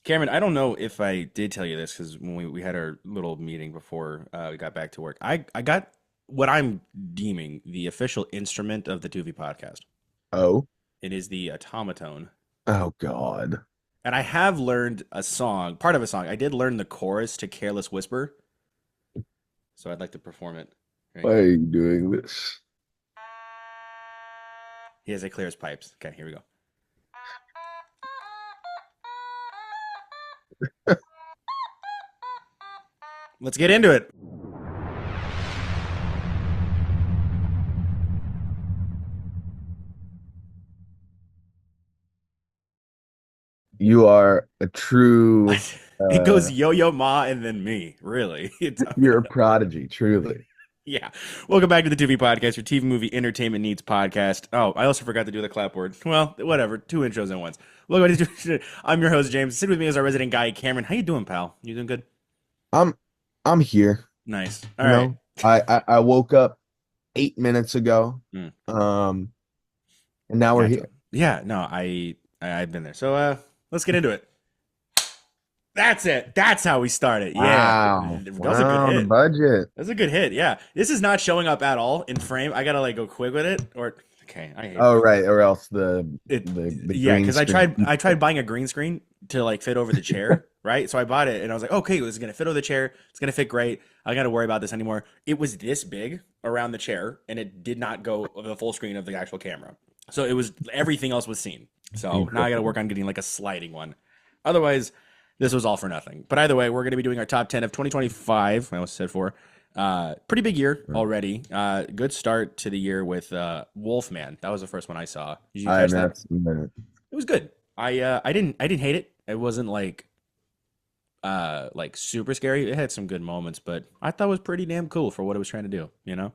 Cameron, I don't know if I did tell you this because when we had our little meeting before we got back to work, I got what I'm deeming the official instrument of the Tu-Vie podcast. Oh, It is the automaton. oh God. And I have learned a song, part of a song. I did learn the chorus to Careless Whisper, so I'd like to perform it. Right? Why are you doing this? He has it clear as pipes. Okay, here we go. Let's get into it. You are a true It goes uh Yo-Yo Ma and then me, really. It's you're a prodigy, truly. Yeah. Welcome back to the TV podcast, your TV movie entertainment needs podcast. Oh, I also forgot to do the clapboard. Well, whatever. Two intros at once. Welcome to I'm your host, James. Sitting with me is our resident guy, Cameron. How you doing, pal? You doing good? I'm I'm here, Nice. All you right. know. I woke up 8 minutes ago. Hmm. Um and now we're Gotcha. here. Yeah, no, I've been there. So let's get into it. That's it. That's how we start it. Yeah. Wow. That was a good Wow, the hit. budget. That's a good hit. Yeah. This is not showing up at all in frame. I gotta like go quick with it. Or okay, I hate Oh right, or else it. the Yeah, green because screen. I tried buying a green screen to like fit over the chair, right? So I bought it and I was like, okay, this is gonna fit over the chair. It's gonna fit great. I don't gotta worry about this anymore. It was this big around the chair and it did not go over the full screen of the actual camera. So it was everything else was seen. So now I gotta work on getting like a sliding one. Otherwise, this was all for nothing. But either way, we're going to be doing our top 10 of 2025. I almost said four. Pretty big year already. Good start to the year with Wolfman. That was the first one I saw. Did you I catch have that? not seen it. It was good. I didn't hate it. It wasn't like super scary. It had some good moments, but I thought it was pretty damn cool for what it was trying to do, you know?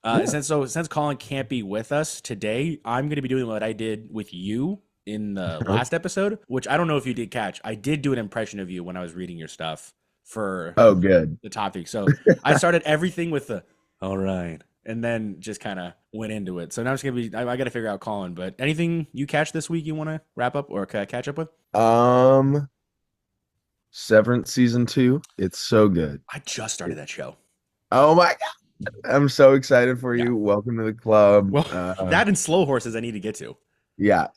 Yeah. Since Colin can't be with us today, I'm going to be doing what I did with you in the last episode, which I don't know if you did catch. I did do an impression of you when I was reading your stuff for Oh good. the topic. So I started everything with the all right, and then just kind of went into it. So now it's gonna be I got to figure out Colin. But anything you catch this week you want to wrap up or catch up with? Um Severance season 2. It's so good. I just started that show. Oh my God. I'm so excited for Yeah. you. Welcome to the club. Well, that and Slow Horses I need to get to. Yeah,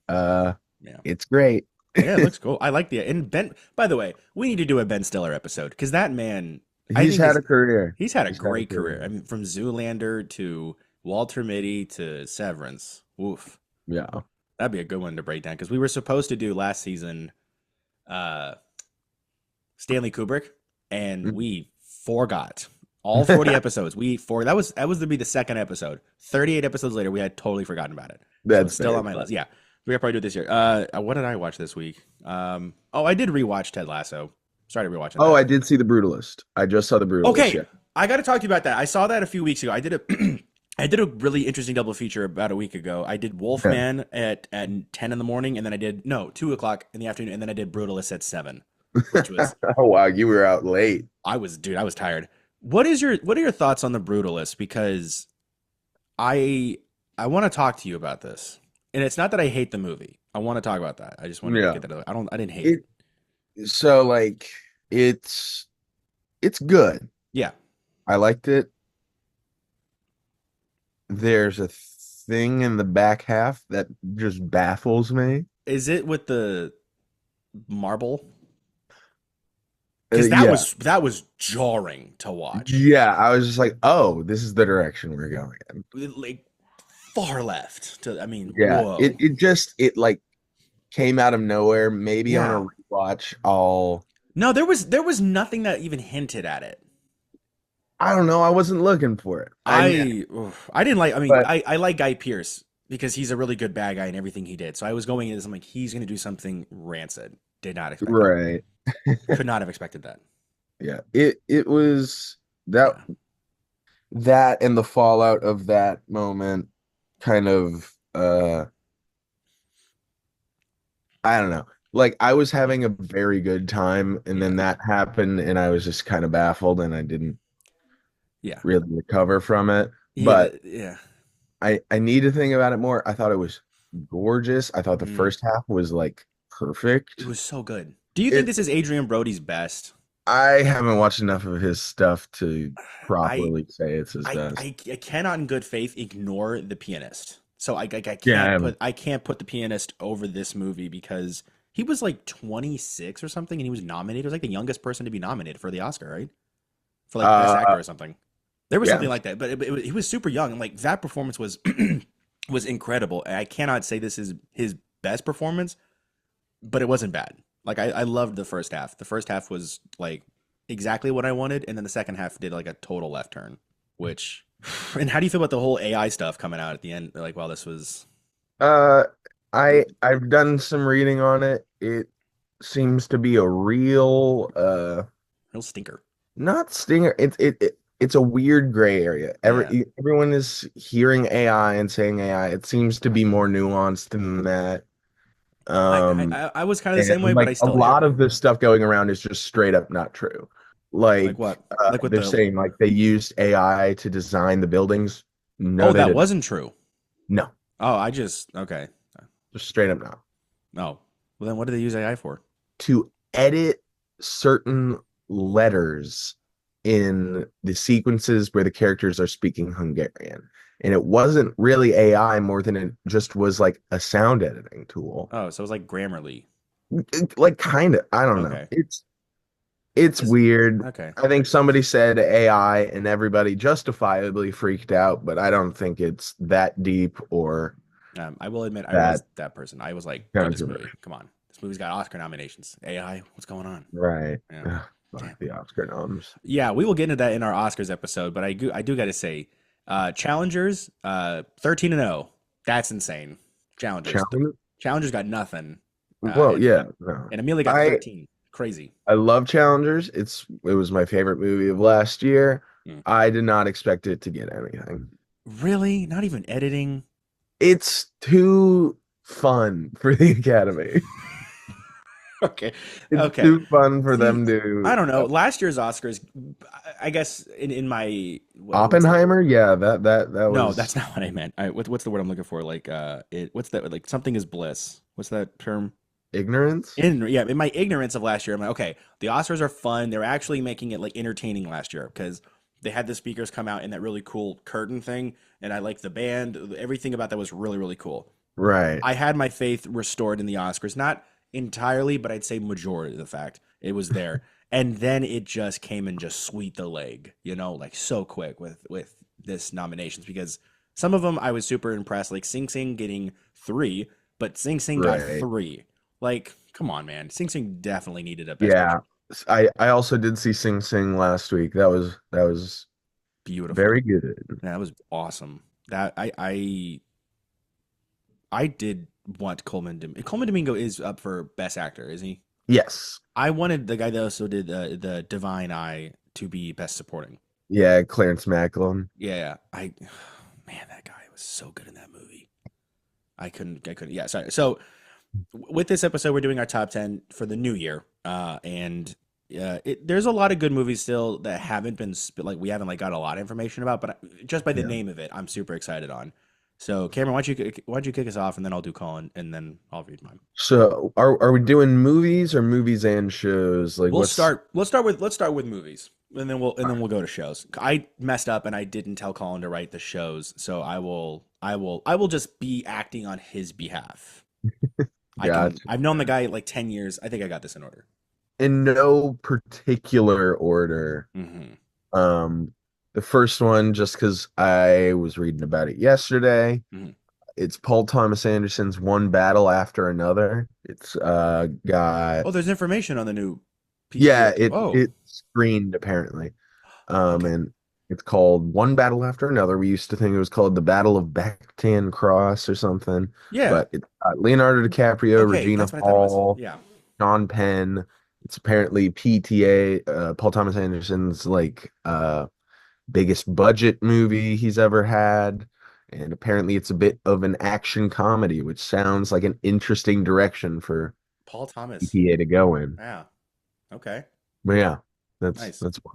uh Yeah. it's great. Yeah, it looks cool. I like the and Ben. By the way, we need to do a Ben Stiller episode because that man, I He's think had is a career. he's had a He's had a great career. I career. mean, from Zoolander to Walter Mitty to Severance. Oof, Yeah. that'd be a good one to break down because we were supposed to do last season, uh, Stanley Kubrick, and we forgot all 40 episodes. That was to be the second episode. 38 episodes later, we had totally forgotten about it. So it's That's still very on my list. funny. Yeah, we gotta probably do it this year. What did I watch this week? Oh, I did rewatch Ted Lasso. Started rewatching Oh, that. I did see The Brutalist. I just saw The Brutalist. Okay, Yeah. I got to talk to you about that. I saw that a few weeks ago. I did a I did a really interesting double feature about a week ago. I did Yeah. Wolfman at 10 in the morning, and then I did no 2 o'clock in the afternoon, and then I did Brutalist at 7, which was Oh wow, you were out late. I was tired. What are your thoughts on the Brutalist? Because I I want to talk to you about this, and it's not that I hate the movie. I want to talk about that. I just want to Yeah. get that. I didn't hate it. It so like it's good. Yeah. I liked it. There's a thing in the back half that just baffles me. Is it with the marble? Because Yeah. that was jarring to watch. Yeah, I was just like, "Oh, this is the direction we're going in." Like far left to I mean, Yeah, it whoa. it just it like came out of nowhere. Maybe on Yeah. a rewatch, I'll No, there was nothing that even hinted at it. I don't know. I wasn't looking for it. I didn't like I mean, But I like Guy Pearce because he's a really good bad guy in everything he did. So I was going into this, I'm like, he's gonna do something rancid. Did not expect it. right, Could not have expected that. yeah, it was that Yeah. that and the fallout of that moment kind of I don't know. Like I was having a very good time and then Yeah. that happened and I was just kind of baffled and I didn't Yeah. really recover from it. Yeah. But Yeah. I need to think about it more. I thought it was gorgeous. I thought the Mm, first half was like It perfect. was so good. Do you think It this is Adrian Brody's best? I haven't watched enough of his stuff to I properly say it's his best. I cannot in good faith ignore The Pianist. So Yeah, I haven't. I can't put The Pianist over this movie because he was like 26 or something and he was nominated. He was like the youngest person to be nominated for the Oscar, right? For like best Uh, actor or something. There was yeah. something like that, but he was super young and like that performance was was incredible. I cannot say this is his best performance, but it wasn't bad. Like I loved the first half. The first half was like exactly what I wanted, and then the second half did like a total left turn. Which, and how do you feel about the whole AI stuff coming out at the end? Like, wow, this was Uh, I've done some reading on it. It seems to be a real real stinker. not stinger. It's a weird gray area. Yeah, Everyone is hearing AI and saying AI. It seems to be more nuanced than that. Um, I was kind of the same way, and but like I a still hate it. lot of the stuff going around is just straight up not true. Like Like what? Like with they're the saying like they used AI to design the buildings. No, oh, they that didn't. wasn't true. No, Oh, I just okay. just straight up no. No, well then, what do they use AI for? To edit certain letters in the sequences where the characters are speaking Hungarian. And it wasn't really AI more than it just was like a sound editing tool. Oh, so it was like Grammarly. Like kind of, I don't know. Okay, It's this weird. okay. I think somebody said AI and everybody justifiably freaked out, but I don't think it's that deep or I will admit I was that that person. I was like, bro, this movie, controversial. come on, this movie's got Oscar nominations. AI, what's going on? Right. Yeah, Ugh, fuck damn. the Oscar noms. Yeah, we will get into that in our Oscars episode, but I do got to say, challengers, 13 and 0. That's insane. Challengers, Challenge. challengers got nothing, Well, yeah, no. and Amelia got I 13. Crazy. I love Challengers. It was my favorite movie of last year. Mm. I did not expect it to get anything. Really? Not even editing? It's too fun for the Academy. Okay. It's Okay. too fun for See, them I to don't know. Last year's Oscars, I guess in my what's the Oppenheimer. Yeah, that no, that's was not what I meant. What's the word I'm looking for? Like what's that like something is bliss. What's that term? ignorance. In my ignorance of last year, I'm like, okay, the Oscars are fun. They're actually making it like entertaining last year because they had the speakers come out in that really cool curtain thing, and I like the band. Everything about that was really, really cool. Right. I had my faith restored in the Oscars, not entirely, but I'd say majority of the fact it was there. And then it just came and just sweet the leg, like so quick with this nominations because some of them I was super impressed, like Sing Sing getting 3, but Sing Sing got Right. 3. Like, come on, man, Sing Sing definitely needed a Best Picture. Yeah. I also did see Sing Sing last week. That was Beautiful, very good. yeah, that was awesome. That I did want Coleman Domingo is up for Best Actor, is he? Yes. I wanted the guy that also did the Divine Eye to be Best Supporting. Yeah, Clarence Macklin. Yeah, man, that guy was so good in that movie. I couldn't. Yeah, sorry. So with this episode, we're doing our top 10 for the new year, and there's a lot of good movies still that haven't been like we haven't like got a lot of information about, but just by the Yeah. name of it, I'm super excited on. So Cameron, why don't you kick us off, and then I'll do Colin, and then I'll read mine. So are we doing movies or movies and shows? Like what's Let's start with movies, and then we'll go to shows. I messed up and I didn't tell Colin to write the shows, so I will just be acting on his behalf. gotcha. I've known the guy like 10 years. I think I got this in order. In no particular order. Hmm. Um, the first one, just because I was reading about it yesterday, Hmm. it's Paul Thomas Anderson's One Battle After Another. It's got Oh, there's information on the new yeah, PTA. Oh, it screened apparently. okay. And it's called One Battle After Another. We used to think it was called the Battle of Bactan Cross or something, Yeah. but it's Leonardo DiCaprio, Okay, Regina that's what I thought it was. Hall, Yeah. Sean Penn. It's apparently PTA, Paul Thomas Anderson's like biggest budget movie he's ever had. And apparently it's a bit of an action comedy, which sounds like an interesting direction for Paul Thomas. PTA to go in. Yeah. Okay. But yeah, Nice. that's why.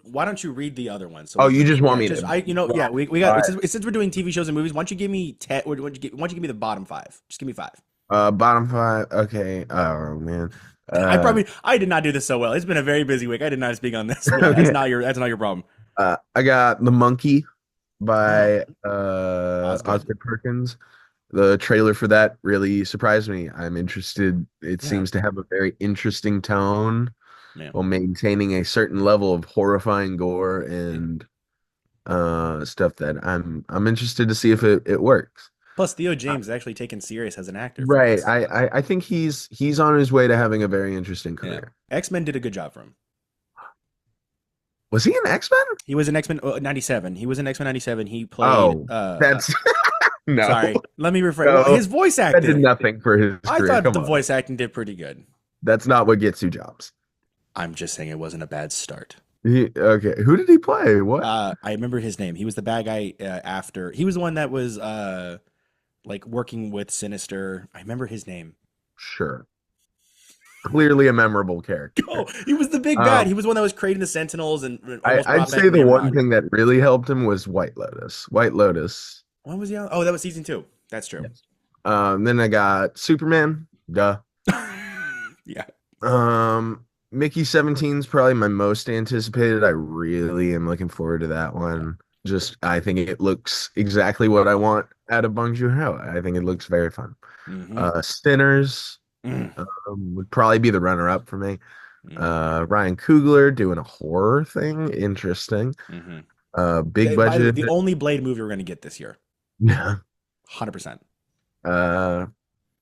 Why don't you read the other one so Oh, we you can? just want Yeah, me just to yeah, we all got right. since we're doing TV shows and movies. Why don't you give me 10? Why don't you give me the bottom five? Just give me five. Bottom five. Okay. Oh man. I did not do this so well. It's been a very busy week. I did not speak on this well. Okay. That's not your problem. I got The Monkey Oh, by Osgood. Oscar Perkins. The trailer for that really surprised me. I'm interested. It Yeah, seems to have a very interesting tone yeah, while maintaining a certain level of horrifying gore yeah. and stuff that I'm interested to see if it works. Plus, Theo James is actually taken serious as an actor for Right. this. I think he's on his way to having a very interesting Yeah, career. X-Men did a good job for him. Was he in X-Men? He was in X-Men 97. He was in X-Men 97. He played Oh, that's no, sorry, let me rephrase. Well, no. his voice That did acting. nothing for his I career. thought Come the on. voice acting did pretty good. That's not what gets you jobs. I'm just saying it wasn't a bad start. Okay. Who did he play? What? I remember his name. He was the bad guy after. He was the one that was like working with Sinister. I remember his name. Sure. Clearly a memorable character. Oh, he was the big bad. Um, He was the one that was creating the Sentinels and I, almost I'd brought say back the one Nimrod. thing that really helped him was White Lotus. White Lotus. When was he on? Oh, that was season two. That's true. Yes. Then I got Superman. Duh. Yeah. Mickey 17 is probably my most anticipated. I really am looking forward to that one. Just I think it looks exactly what I want out of Bong Joon-ho. I think it looks very fun. Mm-hmm. Sinners Mm-hmm. would probably be the runner-up for me. Mm-hmm. Ryan Coogler doing a horror thing, interesting. Mm-hmm. Big By the way, budget. the only Blade movie we're gonna get this year. Yeah. 100%. Uh,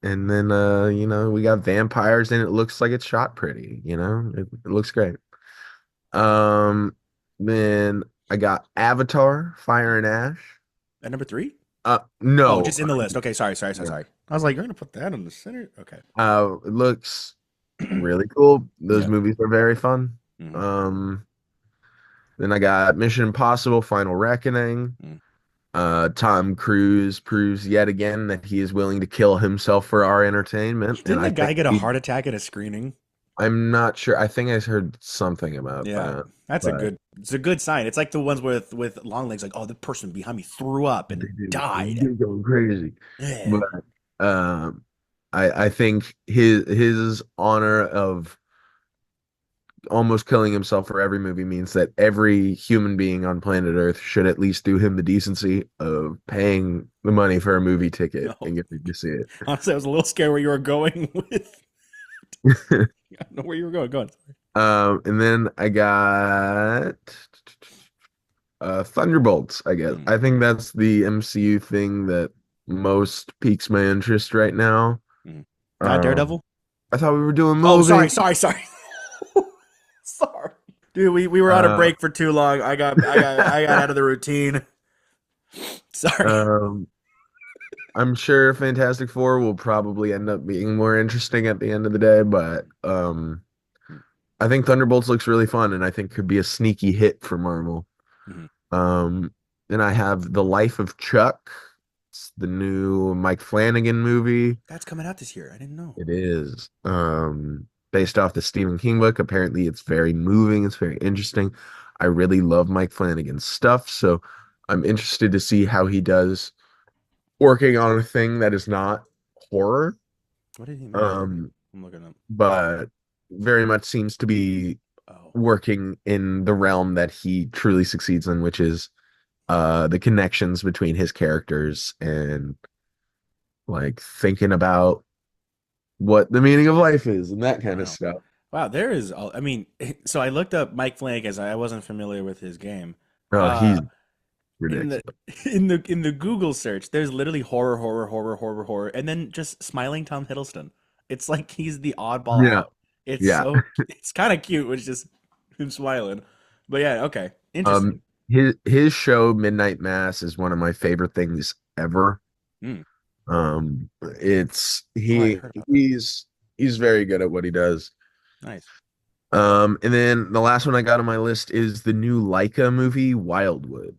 and then we got vampires and it looks like it's shot pretty, it looks great. Um, then I got Avatar, Fire and Ash. At number three? Oh, No. just in the list. Okay, sorry, Yeah. sorry. I was like, you're gonna put that in the center? Okay. It looks really cool. Those Yeah. movies are very fun. Mm-hmm. Um, then I got Mission Impossible, Final Reckoning. Mm-hmm. Tom Cruise proves yet again that he is willing to kill himself for our entertainment, and Didn't the guy get a heart attack at a screening? I'm not sure. I think I heard something about Yeah, that, that's a but good. It's a good sign. It's like the ones with long legs. Like, oh, the person behind me threw up they and died. did going crazy. Yeah. But I think his honor of almost killing himself for every movie means that every human being on planet Earth should at least do him the decency of paying the money for a movie ticket No, and getting to see honestly, I was a little scared where you were going with. it. I don't know where you were going. Go on. And then I got Thunderbolts, I guess. Mm, I think that's the MCU thing that most piques my interest right now. mm. Not Um, Daredevil. I thought we were doing Oh, movie. sorry. Sorry, dude. We were on a Uh, break for too long. I got out of the routine. Sorry. um, I'm sure Fantastic Four will probably end up being more interesting at the end of the day, but I think Thunderbolts looks really fun and I think could be a sneaky hit for Marvel. Mm-hmm. Um, then I have The Life of Chuck. It's the new Mike Flanagan movie. That's coming out this year. I didn't know. It is based off the Stephen King book. Apparently, it's very moving. It's very interesting. I really love Mike Flanagan's stuff, so I'm interested to see how he does working on a thing that is not horror. What did he make? Um, I'm looking up. but very much seems to be Oh, working in the realm that he truly succeeds in, which is the connections between his characters and like thinking about what the meaning of life is and that kind of wow. stuff. Wow, there is. I mean, so I looked up Mike Flanagan as I wasn't familiar with his game. Oh, Uh, he's in the ridiculous. in the Google search, there's literally horror, and then just smiling Tom Hiddleston. It's like he's the oddball Yeah, out. It's yeah. so it's kind of cute, which just him smiling. But yeah, okay, interesting. His show Midnight Mass is one of my favorite things ever. Mm. It's Oh, I heard about that. he's very good at what he does. Nice. And then the last one I got on my list is the new Leica movie, Wildwood.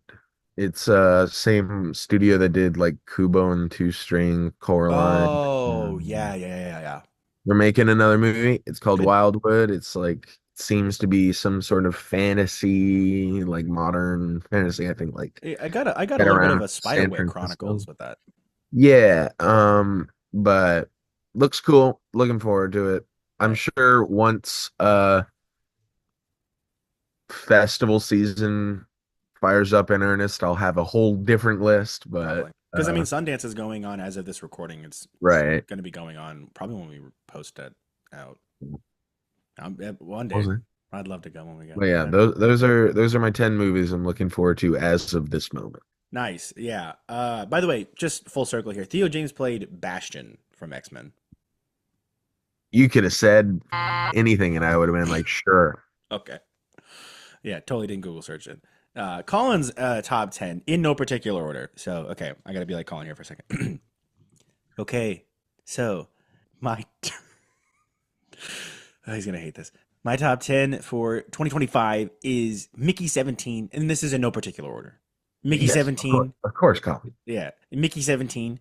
It's same studio that did like Kubo and Two String, Coraline. Oh yeah. They're making another movie. It's called Good. Wildwood. It's like seems to be some sort of fantasy, like modern fantasy, I think like I got a get little bit of around a San Spiderwick Francisco. Chronicles with that. Yeah, but looks cool. Looking forward to it. I'm Right. sure once festival season fires up in earnest, I'll have a whole different list, but Probably. Because I mean, Sundance is going on as of this recording. It's right. going to be going on probably when we post it out. One What was day, it? I'd love to go when we go. But yeah, Yeah. those are my 10 movies I'm looking forward to as of this moment. Nice. Yeah. By the way, just full circle here. Theo James played Bastion from X-Men. You could have said anything and I would have been like, sure. Okay. Yeah, totally didn't Google search it. Colin's top 10 in no particular order. So, okay, I got to be like Colin here for a second. Okay. So, my he's going to hate this. My top 10 for 2025 is Mickey 17, and this is in no particular order. Mickey Yes, 17, of course, Colin. yeah, Mickey 17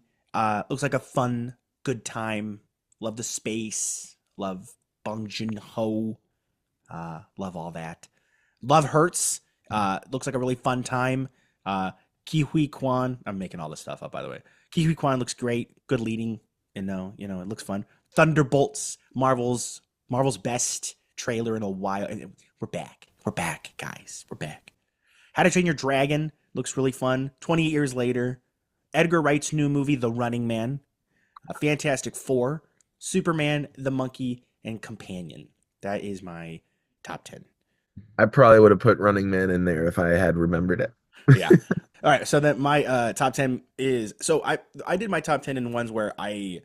looks like a fun, good time. Love the space. Love Bong Joon-ho. Love all that. Love Hurts. Looks like a really fun time. Ki Hui Kwan. I'm making all this stuff up, by the way. Ki Hui Kwan looks great. Good leading. And no, it looks fun. Thunderbolts. Marvel's best trailer in a while. And we're back. We're back, guys. We're back. How to Train Your Dragon looks really fun. 20 years later. Edgar Wright's new movie, The Running Man. A Fantastic Four. Superman, The Monkey, and Companion. That is my top 10. I probably would have put Running Man in there if I had remembered it. Yeah. All right. So then my top 10 is so I did my top 10 in ones where I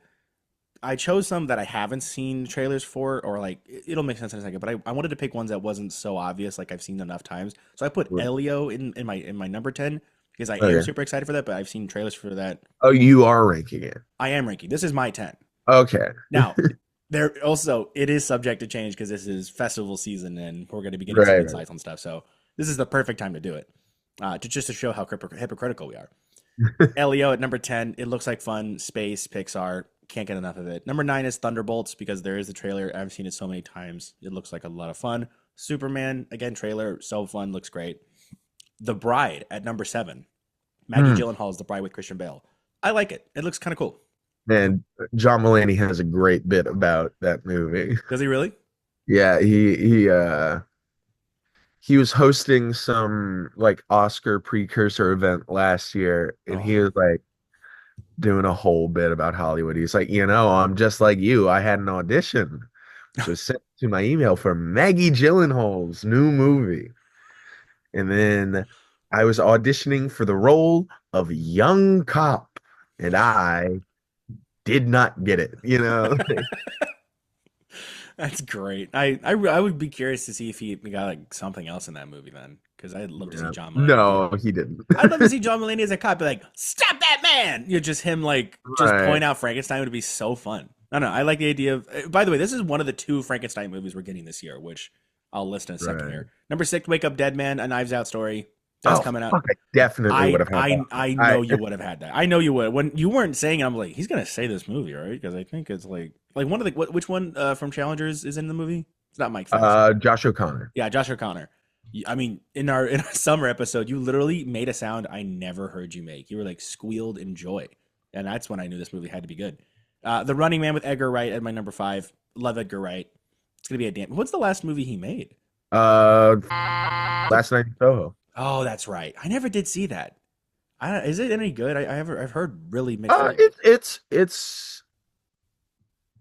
chose some that I haven't seen trailers for, or like it'll make sense in a second, but I wanted to pick ones that wasn't so obvious, like I've seen enough times. So I put Elio in my number 10 because I am Okay. super excited for that, but I've seen trailers for that. Oh, you are ranking it. I am ranking. This is my 10. Okay. Now, there also it is subject to change because this is festival season and we're going to be getting some Right, insights on stuff. So this is the perfect time to do it, to show how hypocritical we are. right. Leo at number 10. It looks like fun. Space, Pixar. Can't get enough of it. Number 9 is Thunderbolts because there is the trailer. I've seen it so many times. It looks like a lot of fun. Superman, again, trailer. So fun. Looks great. The Bride at number 7. Maggie Hmm. Gyllenhaal's The Bride with Christian Bale. I like it. It looks kind of cool. And John Mulaney has a great bit about that movie. Does he really? Yeah, he was hosting some like Oscar precursor event last year, and he Oh. was like doing a whole bit about Hollywood. He's like, I'm just like you. I had an audition, which was sent to my email for Maggie Gyllenhaal's new movie. And then I was auditioning for the role of young cop, and I did not get it. That's great. I would be curious to see if he got like something else in that movie then, because I'd love to see Yeah. John Mulaney be. No, he didn't. I'd love to see John Mulaney as a cop, be like, "Stop that man!" Just him like just Right, point out Frankenstein would be so fun. I don't know. I like the idea of. By the way, this is one of the 2 Frankenstein movies we're getting this year, which I'll list in a second right. here. Number 6, Wake Up Dead Man, A Knives Out story. That's Oh, coming out. fuck, I definitely would have had that. I I know you would have had that. I know you would. When you weren't saying it, I'm like, he's gonna say this movie, right? Because I think it's like one of the which one from Challengers is in the movie? It's not Mike Fence. Josh O'Connor. Yeah, Josh O'Connor. I mean, in our summer episode, you literally made a sound I never heard you make. You were like squealed in joy, and that's when I knew this movie had to be good. The Running Man with Edgar Wright at my number 5. Love Edgar Wright. It's gonna be a damn. What's the last movie he made? Uh, Last Night in Soho. Oh, that's right. I never did see that. Is it any good? I've heard really mixed Uh, things. it, it's it's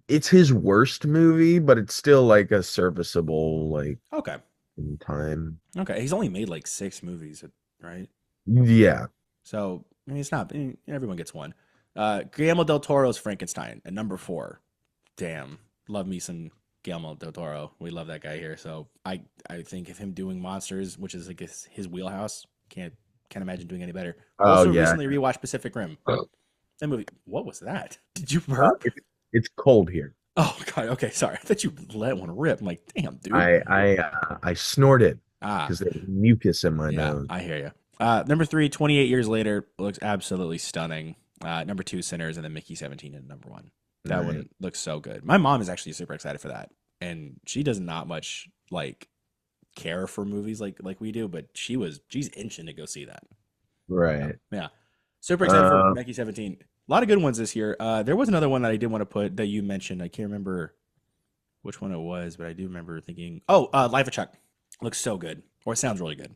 it's his worst movie, but it's still like a serviceable like Okay, in time. okay. He's only made like 6 movies, right? Yeah, So I mean, it's not. Everyone gets one. Guillermo del Toro's Frankenstein at number 4. Damn, love me some Guillermo del Toro. We love that guy here. So I think of him doing monsters, which is like his wheelhouse. Can't imagine doing any better. oh Also, yeah. recently rewatched Pacific Rim. That movie. What was that? Did you Uh, burp? it, it's cold here. Oh God. Okay, sorry. I thought you let one rip. I'm like, damn, dude. I snorted Ah, because there's mucus in my yeah, nose. I hear you. Number 3, 28 years later, looks absolutely stunning. Number 2, Sinners, and then Mickey 17 at number 1. That Right. one looks so good. My mom is actually super excited for that, and she does not much like care for movies like we do, but she's itching to go see that. So, Right. yeah, super excited for Uh, Mickey 17. A lot of good ones this year. There was another one that I did want to put that you mentioned. I can't remember which one it was, but I do remember thinking, oh, Life of Chuck looks so good, or it sounds really good.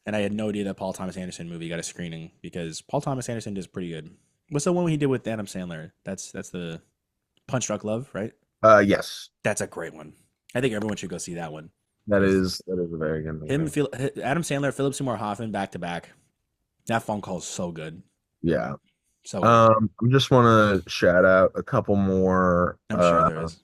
And I had no idea that Paul Thomas Anderson movie got a screening because Paul Thomas Anderson does pretty good. What's the one he did with Adam Sandler? That's the Punch Drunk Love, right? Yes, That's a great one. I think everyone should go see that one. that Because is a very good him, movie. Adam Sandler, Philip Seymour Hoffman back to back. That phone call is so good, Yeah. so good. I just want to shout out a couple more I'm sure there is.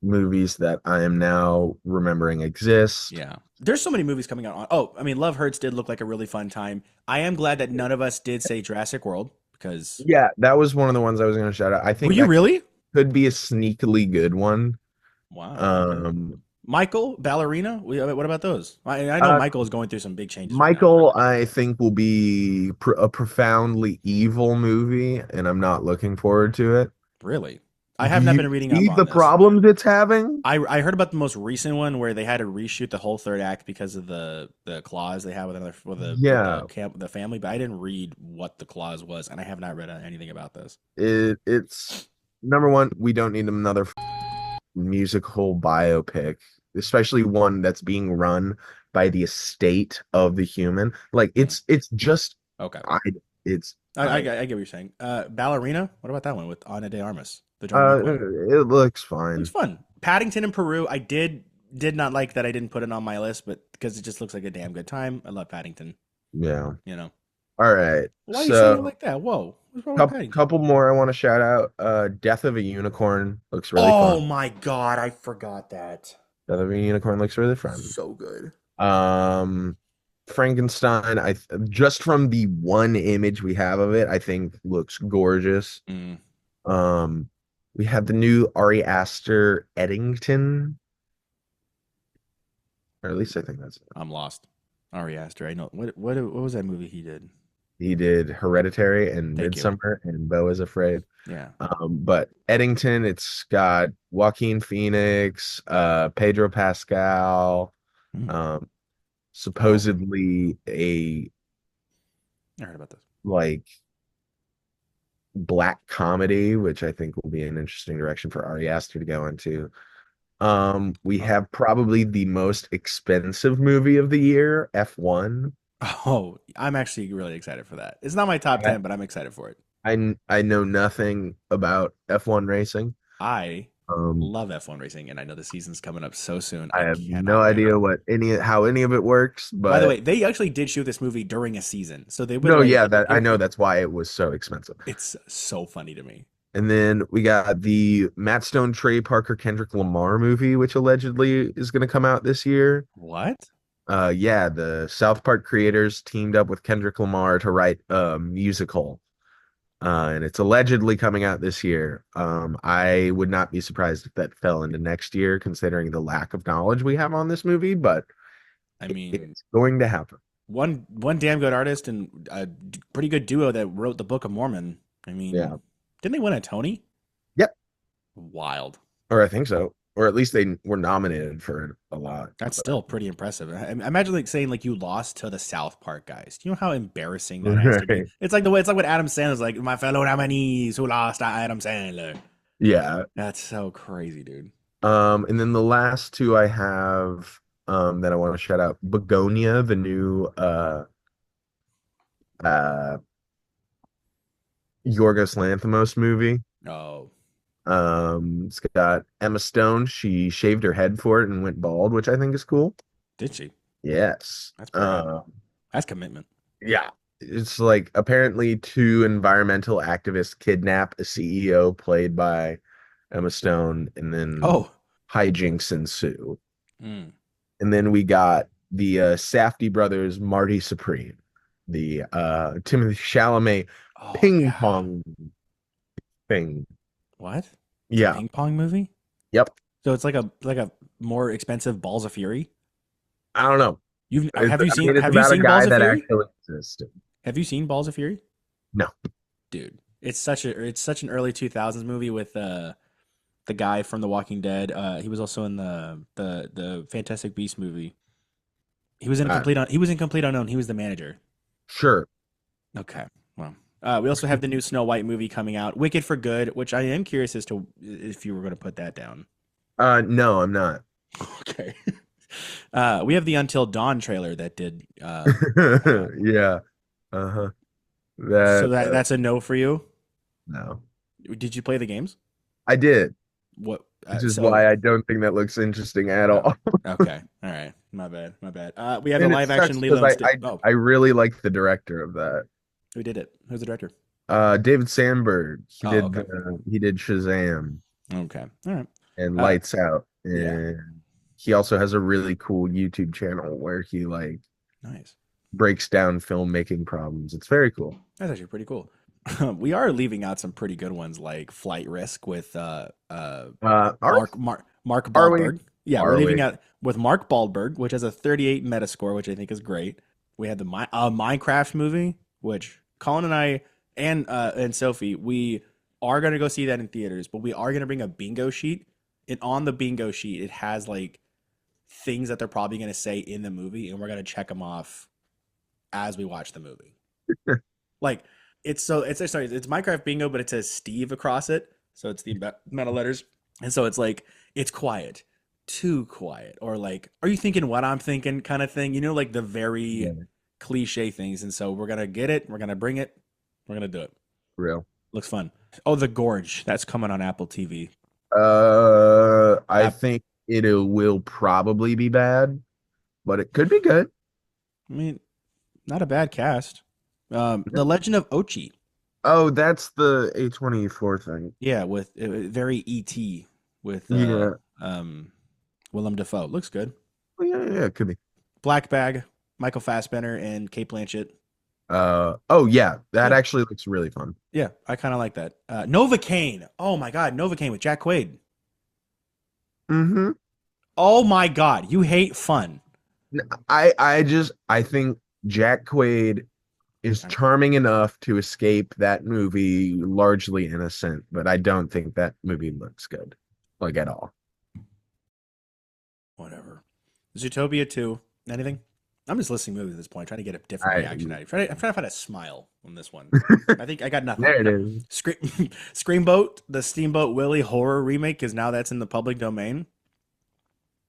movies that I am now remembering exist. Yeah. There's so many movies coming out on. Oh, I mean, Love Hurts did look like a really fun time. I am glad that none of us did say Jurassic World because Yeah, that was one of the ones I was going to shout out. I were think you that really? could be a sneakily good one. Wow. Okay. Um, Michael, Ballerina. What about those? I know uh, Michael is going through some big changes right now. Michael, I think will be a profoundly evil movie, and I'm not looking forward to it. Really? I Do have not you been reading up see on the this. problems it's having? I heard about the most recent one where they had to reshoot the whole third act because of the clause they had with another with the Yeah, camp the family, but I didn't read what the clause was, and I have not read anything about this. it's number one. We don't need another musical biopic, especially one that's being run by the estate of the human. Like Hmm. it's just Okay, I it's I I get what you're saying. Ballerina. What about that one with Ana de Armas, the John Wick one? it looks Looks fine. fun. Paddington in Peru. I did not like that. I didn't put it on my list, but because it just looks like a damn good time. I love Paddington. Yeah. You know. All right. Why are you saying it So like that? Whoa, what's wrong with couple Paddington? more I want to shout out. Death of a Unicorn looks really Oh fun. my god, I forgot that. Death of a Unicorn looks really fun. So good. Um, Frankenstein, just from the one image we have of it, I think looks gorgeous. Mm, Um, we have the new Ari Aster Eddington, or at least I think that's it. I'm lost. Ari Aster. I know what was that movie he did? He did Hereditary and Thank you. Midsummer and Beau is Afraid. Yeah. But Eddington, it's got Joaquin Phoenix, Pedro Pascal, Mm. um, Oh, supposedly a I heard about this. like black comedy, which I think will be an interesting direction for Ari Aster to go into. We Oh. have probably the most expensive movie of the year, F1. Oh, I'm actually really excited for that. It's not my top I 10, but I'm excited for it. I know nothing about F1 racing. I Um, love F1 racing, and I know the season's coming up so soon. I I have no cannot wait. idea what any how any of it works, By the but way, they actually did shoot this movie during a season, so they would no, like yeah, that I know it. that's why it was so expensive. It's so funny to me. And then we got the Matt Stone, Trey Parker, Kendrick Lamar movie, which allegedly is going to come out this year. What? Yeah, the South Park creators teamed up with Kendrick Lamar to write a musical, and it's allegedly coming out this year. I would not be surprised if that fell into next year, considering the lack of knowledge we have on this movie, but I mean, it's going to happen. one damn good artist and a pretty good duo that wrote the Book of Mormon. I Yeah. mean, didn't they win a Tony? Yep. Wild. Or I think so. Or at least they were nominated for it a lot. That's still pretty impressive. Imagine like saying like you lost to the South Park guys. Do you know how embarrassing that has to be? Right. It's like the way it's like what Adam Sandler's like my fellow nominees who lost to Adam Sandler. Yeah. That's so crazy, dude. And then the last two I have that I want to shout out, Begonia, the new uh Yorgos Lanthimos movie. Oh, It's got Emma Stone. She shaved her head for it and went bald, which I think is cool. did she? Yes. That's brave. That's commitment. Yeah. It's like apparently two environmental activists kidnap a CEO played by Emma Stone, and then Oh, hijinks ensue. mm. And then we got the Safdie brothers, Marty Supreme, the Timothy Chalamet Oh ping yeah. pong thing. What? It's a Yeah. ping pong movie? Yep. So it's like a more expensive Balls of Fury. I don't know. I mean, it's Have you about a seen Balls guy of that Fury? actually existed. Have you seen Balls of Fury? No. Dude, it's such an early 2000s movie with the guy from The Walking Dead. He was also in the Fantastic Beast movie. He was in Uh, Complete Unknown. He was the manager. sure. Okay. Well. We also have the new Snow White movie coming out, Wicked for Good, which I am curious as to if you were going to put that down. No, I'm not. Okay. We have the Until Dawn trailer that did come out. Yeah. Uh-huh. So That that's a no for you. no. Did you play the games? I did, What? which is So why I don't think that looks interesting at oh, all. okay, all right, my bad, my bad. We have the And it live action sucks because Lilo and Stitch. Oh, I really like the director of that. who did it? Who's the director? David Sandberg. Oh, okay, He did Shazam okay, all right. and Uh, Lights Out. yeah, And he also has a really cool YouTube channel where he like nice. breaks down filmmaking problems. It's very cool. That's actually pretty cool. We are leaving out some pretty good ones like Flight Risk with Are Mark are we? Baldberg. Yeah, we're Are leaving we? out with Mark Baldberg, which has a 38 Metascore, which I think is great. We had the Minecraft movie, which Colin and I and Sophie, we are gonna go see that in theaters, but we are gonna bring a bingo sheet. And on the bingo sheet, it has like things that they're probably gonna say in the movie, and we're gonna check them off as we watch the movie. Like it's Minecraft bingo, but it says Steve across it, so it's the meta letters, and so it's like it's quiet, too quiet, or like are you thinking what I'm thinking kind of thing, like the very Yeah, cliche things. And so we're gonna get it, we're gonna bring it, we're gonna do it. real. Looks fun. Oh, The Gorge, that's coming on Apple TV. I App, think it will probably be bad, but it could be good. I mean, not a bad cast. The Legend of Ochi, Oh, that's the A24 thing. yeah, with very ET with Yeah. Willem Dafoe. Looks good. Oh, yeah, yeah, it could be. Black Bag, Michael Fassbender and Kate Blanchett. Oh yeah, that Yeah, actually looks really fun. yeah, I kind of like that. Novocaine. Oh my God, Novocaine with Jack Quaid. Mm-hmm. Oh my God, you hate fun. I think Jack Quaid is charming enough to escape that movie largely innocent, but I don't think that movie looks good, like at all. Whatever. Zootopia 2. Anything? I'm just listing movies at this point, trying to get a different I reaction out of you. I'm trying to find a smile on this one. I think I got nothing. There it is. Scream, Screamboat, the Steamboat Willie horror remake, is now that's in the public domain.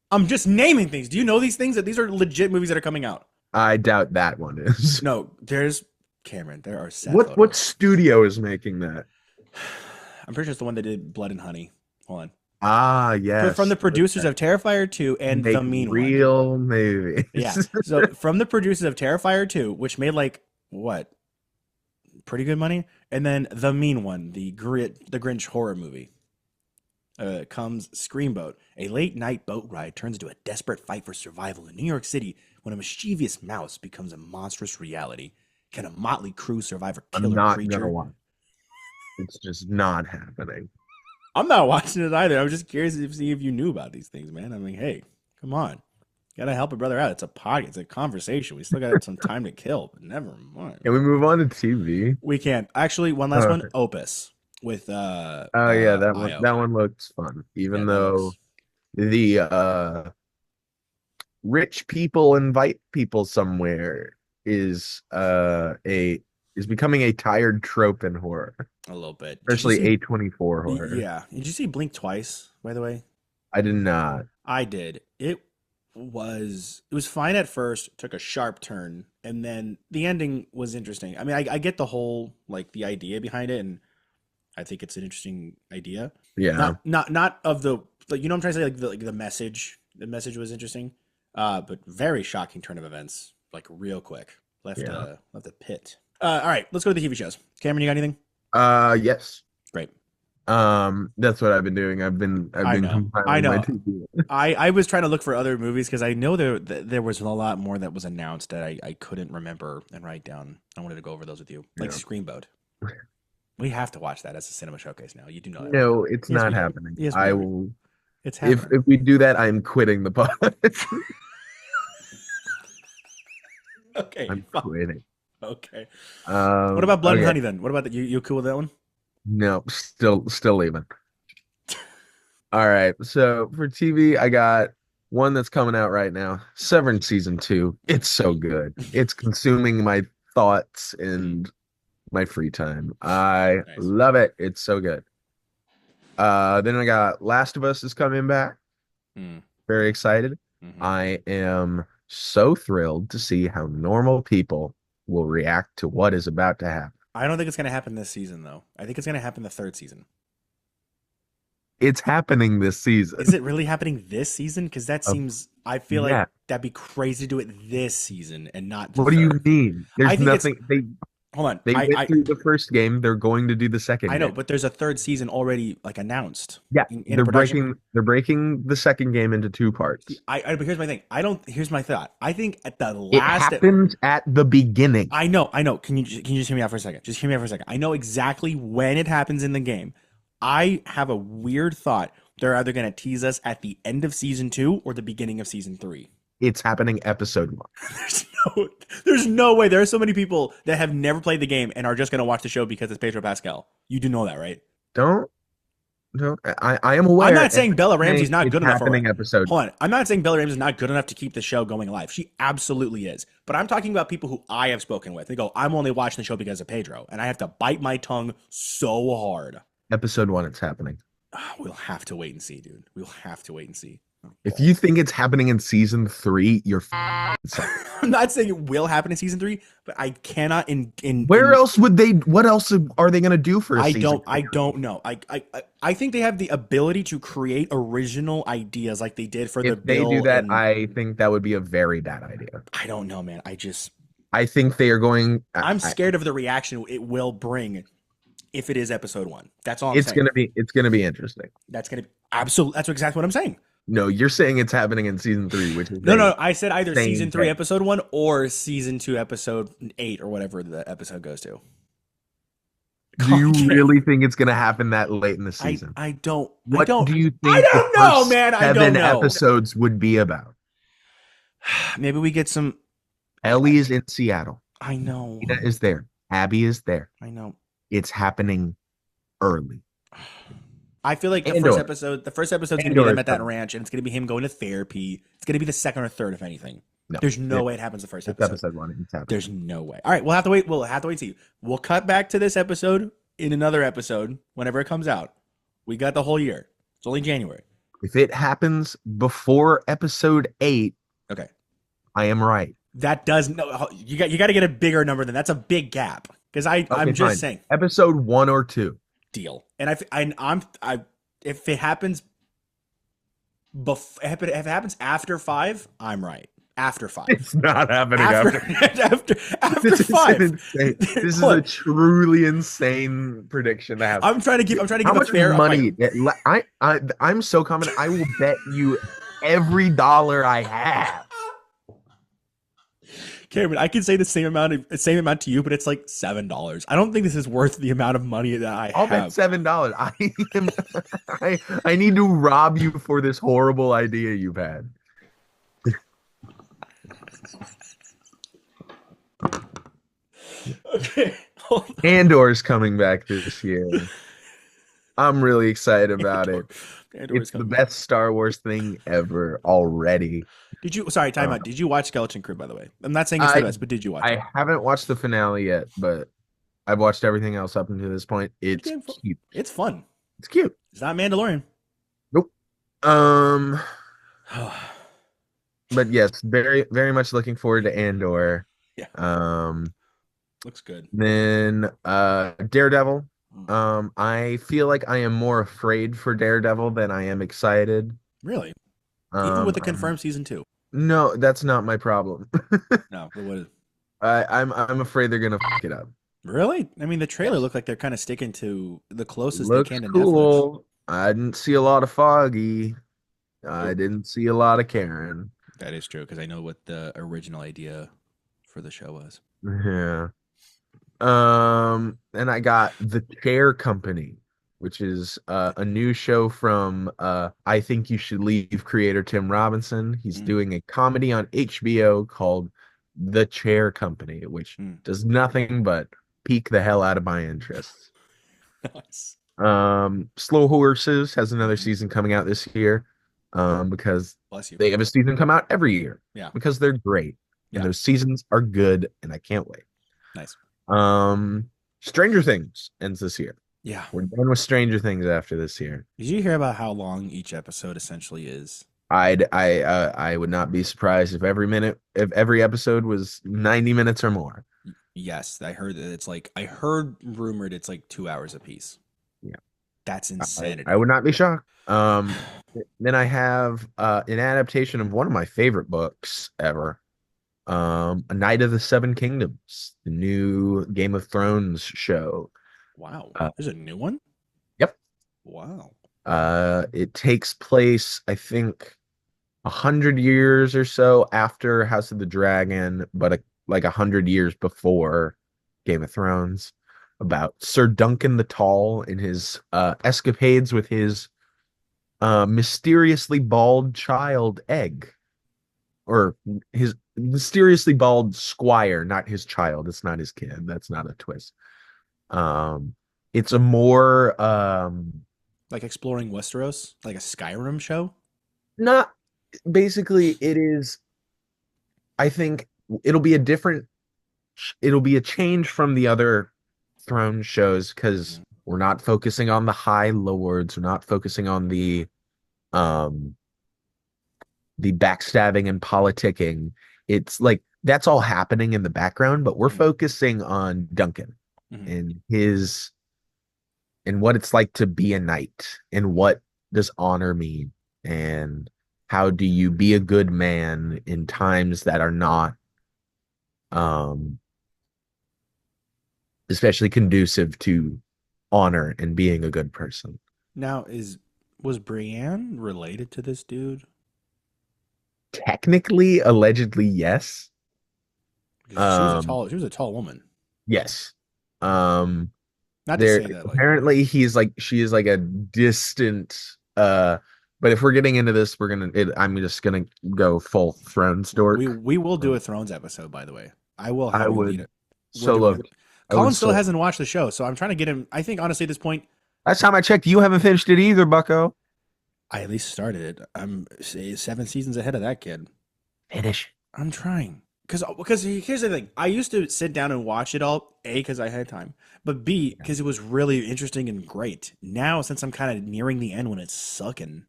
I'm just naming things. Do you know these things? That these are legit movies that are coming out. I doubt that one is. No, there's Cameron. There are set What photos. studio is making that? I'm pretty sure it's the one that did Blood and Honey. Hold on. Ah, From yes. the producers of Terrifier 2 and Make The Mean One. real Yeah. movies. So from the producers of Terrifier 2, which made like what? Pretty good money. And then The Mean One, the Grinch horror movie. Comes Screamboat. A late night boat ride turns into a desperate fight for survival in New York City when a mischievous mouse becomes a monstrous reality. Can a motley crew survive a I'm killer not gonna creature? watch. It's just not happening. I'm not watching it either. I was just curious to see if you knew about these things, man. I mean, hey, come on. Gotta help a brother out. It's a podcast. It's a conversation. We still got some time to kill, but never mind. Can we move on to TV? We can. Actually, one last one. Okay. Opus with Oh yeah, Io. that one looks fun. Yeah, Even that though looks the rich people invite people somewhere a is becoming a tired trope in horror, a little bit. Did you especially see? A24 horror. Yeah. Did you see Blink twice? By the way, I did not. I did. It was fine at first. Took a sharp turn, and then the ending was interesting. I mean, I get the whole like the idea behind it, and I think it's an interesting idea. Yeah. Not of the like what I'm trying to say, like the message. The message was interesting, but very shocking turn of events. Like real quick, Yeah. left the pit. All right, let's go to the TV shows. Cameron, you got anything? Yes. Great. That's what I've been doing. I've I been know. I compiling my know. TV. I was trying to look for other movies because I know there was a lot more that was announced that I couldn't remember and write down. I wanted to go over those with you, like Yeah. Screamboat. We have to watch that as a cinema showcase now. You do know that, right? No, it's Yes, we not do. happening. Yes, we I do. will It's happening. if we do that, I'm quitting the pod. Okay, I'm fine. quitting. Okay. What about Blood and Okay. Honey then? What about that? You cool with that one? No, still leaving. All right. So for TV, I got one that's coming out right now. Severance season 2. It's so good. It's consuming my thoughts and my free time. I Nice. love it. It's so good. Then I got Last of Us is coming back. Mm, Very excited. hmm I am so thrilled to see how normal people will react to what is about to happen. I don't think it's gonna happen this season though. I think it's gonna happen the third season. It's happening this Is season. it really happening this season? Because that Of seems. I feel like yeah. that'd be crazy to do it this season and not the What do you third. mean? I There's think it's. nothing Hold on. they went through the first game. They're going to do the second I know, game. but there's a third season already like announced Yeah, in a production. they're breaking the second game into two See, parts. but here's my thing. I don't. Here's my thought. I think at the It last. happens at the beginning. I know. I know. Can you just hear me out for a second? Just hear me out for a second. I know exactly when it happens in the game. I have a weird thought. They're either going to tease us at the end of season 2 or the beginning of season 3. It's happening episode one. There's no, there's no way. There are so many people that have never played the game and are just going to watch the show because it's Pedro Pascal. You do know that, right? Don't don't I am I'm aware not and saying I'm Bella Ramsey's saying not it's good enough for. happening episode Hold on. I'm not saying Bella Ramsey's not good enough to keep the show going alive. She absolutely is. But I'm talking about people who I have spoken with. They go, I'm only watching the show because of Pedro. And I have to bite my tongue so hard. episode one. It's happening. We'll have to wait and see, dude. We'll have to wait and see. If you think it's happening in season three, you're I'm not saying it will happen in season 3, but I cannot where else would they? What else are they going to do for a season? I don't know. I think they have the ability to create original ideas like they did for the If they do Bill that, and I think that would be a very bad idea. I don't know, man. I think they are going. I'm scared of the reaction it will bring if it is episode 1. That's all I'm it's saying. gonna be. It's gonna be interesting. That's gonna be absolutely. That's exactly what I'm saying. No, you're saying it's happening in season three, which is No, I said either insane season 3, thing. episode 1, or season 2, episode 8, or whatever the episode goes to. Do you really think it's gonna happen that late in the season? What do you I think the don't know, first man. I don't seven know. episodes would be about? Maybe we get some. Ellie is in Seattle. I know. Tina is there. Abby is there. I know. It's happening early. I feel like Andor. the first episode's gonna be Andor them is at that coming. ranch, and it's gonna be him going to therapy. It's gonna be the second or third, if anything. No, There's no it- way it happens the first it's episode. episode one. It's happening. There's no way. All right, we'll have to wait. We'll have to wait and see. We'll cut back to this episode in another episode whenever it comes out. We got the whole year. It's only January. If it happens before episode 8, Okay. I am right. That does no. You got to get a bigger number than that's a big gap because I'm Okay, just fine. saying Episode 1 or 2. deal. And I if it happens if it happens after 5, I'm right. After 5. It's not happening After after. after This is 5. insane. This is Look, a truly insane prediction to have. I'm trying to give How a much fair money? I'm so confident. I will bet you every dollar I have. Cameron, I can say the same amount to you, but it's like $7. I don't think this is worth the amount of money that I I'll bet have. $7. Am, I need to rob you for this horrible idea you've had. Okay. Hold on. Andor's coming back this year. I'm really excited about it. Andor is It's the coming. best Star Wars thing ever already. Did you? Sorry, time Uh, out. Did you watch Skeleton Crew? By the way, I'm not saying it's the I best, but did you watch I it? haven't watched the finale yet, but I've watched everything else up until this point. It's Damn cute. It's fun. It's cute. It's not Mandalorian. Nope. Um, but yes, very very much looking forward to Andor. Yeah. Um, Looks good. then Daredevil. I feel like I am more afraid for Daredevil than I am excited. Really? Even with the I'm- confirmed season 2. No, that's not my problem. No, but what is? I'm afraid they're gonna fuck it up. Really? I mean, the trailer looked like they're kind of sticking to the closest Looks they can to Netflix. cool. I didn't see a lot of Foggy. I didn't see a lot of Karen. That is true because I know what the original idea for the show was. Yeah. And I got The Chair Company, which is a new show from I Think You Should Leave creator Tim Robinson. He's Mm. doing a comedy on HBO called The Chair Company, which Mm. does nothing but pique the hell out of my interest. Nice. Slow Horses has another season coming out this year. Because Bless you. they have a season come out every year. Yeah. Because they're great. Yeah. And those seasons are good and I can't wait. Nice. Stranger Things ends this year. Yeah. We're done with Stranger Things after this year. Did you hear about how long each episode essentially is? I would not be surprised if every episode was 90 minutes or more. Yes, I heard that it's like I heard rumored it's like 2 hours a piece. Yeah. That's I insanity. would not be shocked. Then I have an adaptation of one of my favorite books ever. A Knight of the Seven Kingdoms, the new Game of Thrones show. Wow. Uh, There's a new one? yep. Wow. It takes place, I think, 100 years or so after House of the Dragon, but like 100 years before Game of Thrones, about Sir Duncan the Tall and his escapades with his mysteriously bald child Egg, or his mysteriously bald squire, not his child. It's not his kid. That's not a twist. Um, it's a more Like exploring Westeros, like a Skyrim show? not basically it is. I think it'll be a change from the other throne shows because Mhm. we're not focusing on the high lords, we're not focusing on um the backstabbing and politicking. It's like that's all happening in the background, but we're Mhm. focusing on Duncan Mhm. and his and what it's like to be a knight and what does honor mean and how do you be a good man in times that are not um especially conducive to honor and being a good person. Now, was Brienne related to this dude? Technically, allegedly, yes. Um, She was a tall woman. yes. Um, Not to there say that like apparently she is like a distant but if we're getting into this, I'm just gonna go full Thrones we dork. we will do Um, a Thrones episode, by the way. I will I have you lead would it. We're so doing love it. it. I would Colin still so hasn't watched the show, so I'm trying to get him. I think honestly, at this point, last time I checked, you haven't finished it either, Bucko. I at least started it. I'm say 7 seasons ahead of that kid. Finish. I'm trying because here's the thing. I used to sit down and watch it all. A, because I had time, but B, because it was really interesting and great. Now, since I'm kind of nearing the end when it's sucking,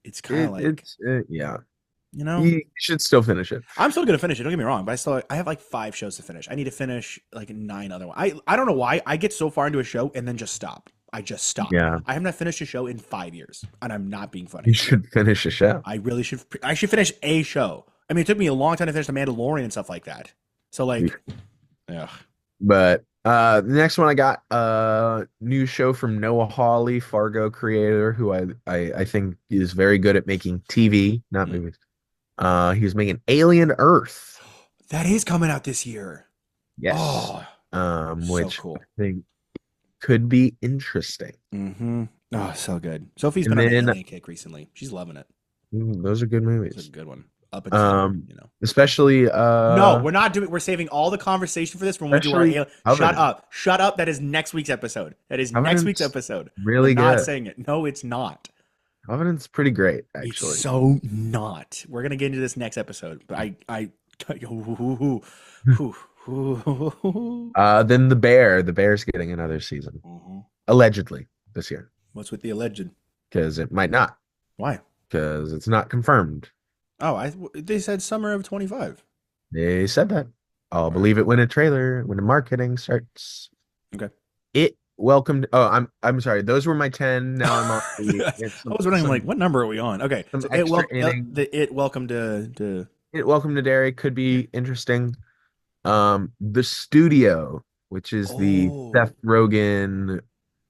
it's kind of like Yeah. you know. You should still finish it. I'm still gonna finish it. Don't get me wrong, but I have like 5 shows to finish. I need to finish like 9 other ones. I don't know why I get so far into a show and then just stop. I just stop. Yeah. I have not finished a show in 5 years, and I'm not being You funny. should finish the show. I really should. I should finish a show. I mean, it took me a long time to finish The Mandalorian and stuff like that. So like, yeah. But the next one I got new show from Noah Hawley, Fargo creator, who I think is very good at making TV, not Mm. movies. He's making Alien Earth. That is coming out this year. Yes. Oh, so Which I cool. think could be interesting. Mm-hmm. Oh, so good. Sophie's And been on the then Alien kick recently. She's loving it. those are good It's a movies. good one. Up until Especially No, we're not doing. We're saving all the conversation for this when we do our especially alien. Shut Covenant. up! Shut up! That is next week's episode. That is next week's Covenant's episode. We're really not good. saying it. No, it's not. Covenant's pretty great, It's actually. so not. We're gonna get into this next episode, but I. Then the Bear's getting another season, Mhm. allegedly this year, What's with the alleged? because it might not, Why? because it's not confirmed. Oh, they said summer of 25. They said that. I'll All right. believe it when the marketing starts. Okay. It welcomed. Oh, I'm sorry. Those were my 10. Now I'm on the I it's was wondering, like, what number are we on? Okay, some so extra inning. it welcome to It welcome to Derry could be interesting. The Studio, which is the oh, Seth Rogen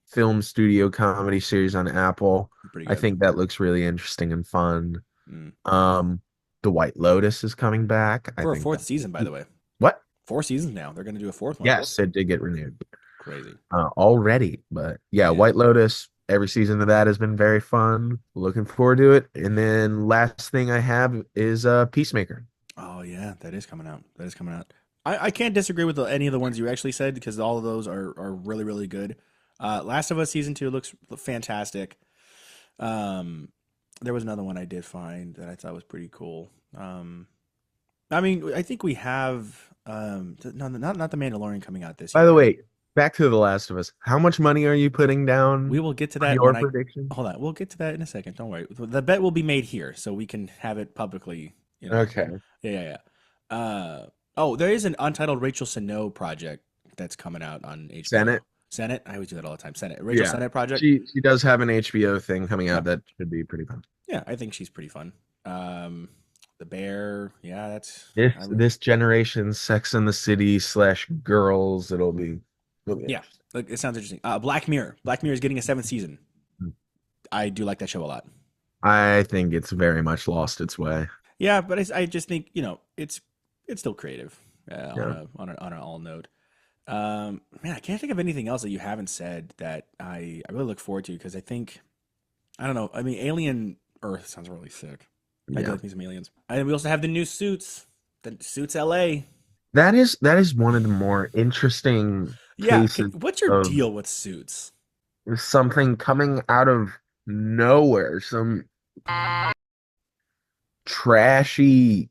film studio comedy series on Apple. pretty I good. think that looks really interesting and fun. Mm. The White Lotus is coming back. I For a think fourth that season, by the way. what? 4 seasons now. They're going to do a fourth one. Yes, it did get renewed Crazy. already. But yeah, Yeah. White Lotus, every season of that has been very fun. Looking forward to it. And then last thing I have is Peacemaker. Oh, yeah. That is coming out. That is coming out. I can't disagree with any of the ones you actually said because all of those are really, really good. Last of Us Season 2 looks fantastic. Um, there was another one I did find that I thought was pretty cool. I mean, I think we have no, not the Mandalorian coming out this By the year. way, back to The Last of Us. How much money are you putting We down will get to on that your when I prediction? hold on. We'll get to that in a second. Don't worry. The bet will be made here, so we can have it publicly. You know. Okay. Yeah, yeah, yeah. Oh, there is an untitled Rachel Snow project that's coming out on HBO. Senate. Senate. I always do that all the time. Senate. Rachel Yeah. Senate project. She does have an HBO thing coming Yeah, out that should be pretty fun. yeah. I think she's pretty fun. Um, the Bear. Yeah, that's. This I this generation's Sex and the City slash girls, it'll be Yeah. interesting. Like, it sounds interesting. Black Mirror. Black Mirror is getting a seventh season. I do like that show a lot. I think it's very much lost its way. Yeah, but I just think it's still creative on Yeah. on an all note. Man, I can't think of anything else that you haven't said that I really look forward to because I think I don't know. I mean, Alien Earth sounds really sick. I do Yeah. like me some aliens. And we also have the new Suits, the Suits LA. That is one of the more interesting Yeah, cases what's your of deal with Suits? something coming out of nowhere, some trashy